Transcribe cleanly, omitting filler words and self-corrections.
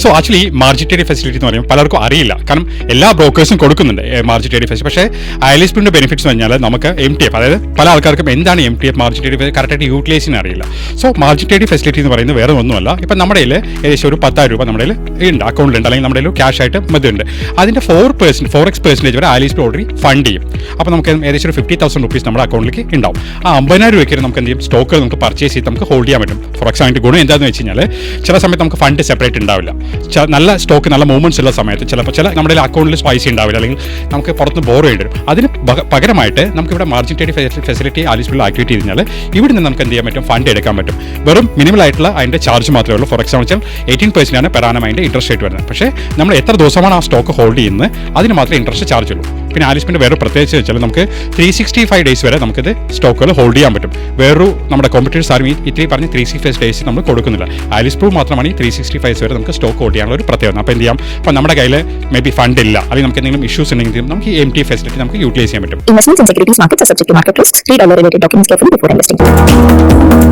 So actually margin trading facility എന്ന് പറയുമ്പോൾ പലർക്കും അറിയില്ല. കാരണം എല്ലാ ബ്രോക്കേഴ്സും കൊടുക്കുന്നുണ്ട് മാർജിൻ ട്രേഡിംഗ് ഫെസിലിറ്റി. പക്ഷേ ഐലിസ്പിന്റെ ബെനിഫിറ്റ്സ് എന്ന് പറഞ്ഞാൽ നമുക്ക് MTF, അതായത് പല ആൾക്കാർക്കും എന്താണ് MTF മാർജിൻ ട്രേഡിംഗ് കറക്റ്റായിട്ട് യൂട്ടിലൈസ് ചെയ്യാൻ അറിയില്ല. സോ മാർജിൻ ട്രേഡിംഗ് ഫെസിലിറ്റി എന്ന് പറയുന്നത് വേറെ ഒന്നുമല്ല. ഇപ്പം നമ്മുടെ കയ്യിൽ ഏകദേശം ഒരു 10,000 രൂപ നമ്മുടെ ഉണ്ട്, അക്കൗണ്ടിലുണ്ട്, അല്ലെങ്കിൽ നമ്മുടെ കയ്യിൽ ക്യാഷ് ആയിട്ട് മറ്റുണ്ട്. അതിൻ്റെ 4% വരെ ഐലിസ്പി ഓൾറെഡി ഫണ്ട് ചെയ്യും. അപ്പോൾ നമുക്ക് ഏകദേശം ഒരു 50,000 റുപ്പീസ് നമ്മുടെ അക്കൗണ്ടിലേക്ക് ഉണ്ടാവും. ആ 50,000 രൂപയ്ക്ക് നമുക്ക് എന്ത് ചെയ്യും, സ്റ്റോക്കുകൾ നമുക്ക് പർച്ചേസ് ചെയ്ത് നമുക്ക് ഹോൾഡ് ചെയ്യാൻ പറ്റും. ഫോർ എക്സാമ്പിൾ ഗുണം എന്താണെന്ന് വെച്ച് കഴിഞ്ഞാൽ ചില സമയത്ത് നമുക്ക് ഫണ്ട് സെപ്പറേറ്റ് ഉണ്ടാവില്ല. നല്ല സ്റ്റോക്ക് നല്ല മൂവ്മെന്റ്സ് ഉള്ള സമയത്ത് ചിലപ്പോൾ നമ്മുടെ അക്കൗണ്ടിൽ പൈസ ഉണ്ടാവില്ല, അല്ലെങ്കിൽ നമുക്ക് പുറത്ത് ബോറോ ചെയ്യേണ്ടി വരും. അതിന് പകരമായിട്ട് നമുക്ക് ഇവിടെ മാർജിൻ ട്രേഡിംഗ് ഫെസിലിറ്റി ആലിസ്പിൽ ആക്ടിവേറ്റ് ചെയ്ത് കഴിഞ്ഞാൽ ഇവിടെ നിന്ന് നമുക്ക് എന്ത് ചെയ്യാൻ പറ്റും, ഫണ്ട് എടുക്കാൻ പറ്റും. വെറും മിനിമൽ ആയിട്ടുള്ള അതിൻ്റെ ചാർജ് മാത്രമേ ഉള്ളൂ. ഫോർ എക്സാമ്പിൾ 18% ആണ് പെർ ആനം അതിൻ്റെ ഇൻട്രസ്റ്റ് റേറ്റ് വരുന്നത്. പക്ഷേ നമ്മൾ എത്ര ദിവസമാണ് ആ സ്റ്റോക്ക് ഹോൾഡ് ചെയ്യുന്നത് അതിന് മാത്രമേ ഇൻട്രസ്റ്റ് ചാർജ് ഉള്ളൂ. പിന്നെ ആലിസ്പിൻ്റെ വേറെ പ്രത്യേകിച്ച് വെച്ചാൽ നമുക്ക് 365 ഡേയ്സ് വരെ നമുക്കിത് സ്റ്റോക്കുകൾ ഹോൾഡ് ചെയ്യാൻ പറ്റും. വേറൊരു നമ്മുടെ കോമ്പറ്റീറ്റേഴ്സ് ആരും ഇത്രയും പറഞ്ഞ് 365 ഡേയ്സ് നമ്മൾ കൊടുക്കുന്നില്ല. ആലിസ്പൂ മാത്രമാണ് ഈ 365 വരെ നമുക്ക് സ്റ്റോക്ക് ഹോൾഡ് ചെയ്യാനുള്ള ഒരു പ്രത്യേകത. അപ്പോൾ എന്ത് ചെയ്യാം, അപ്പോൾ നമ്മുടെ കയ്യിൽ മേ ബി ഫണ്ട് ഇല്ല, അല്ലെങ്കിൽ നമുക്ക് എന്തെങ്കിലും ഇഷ്യൂസ് ഉണ്ടെങ്കിൽ നമുക്ക് ഈ MTF ഫെസിലിറ്റി നമുക്ക് യൂട്ടിലൈസ് ചെയ്യാൻ പറ്റും. Investments in securities markets are subject to market risks. Read all the related documents carefully before investing.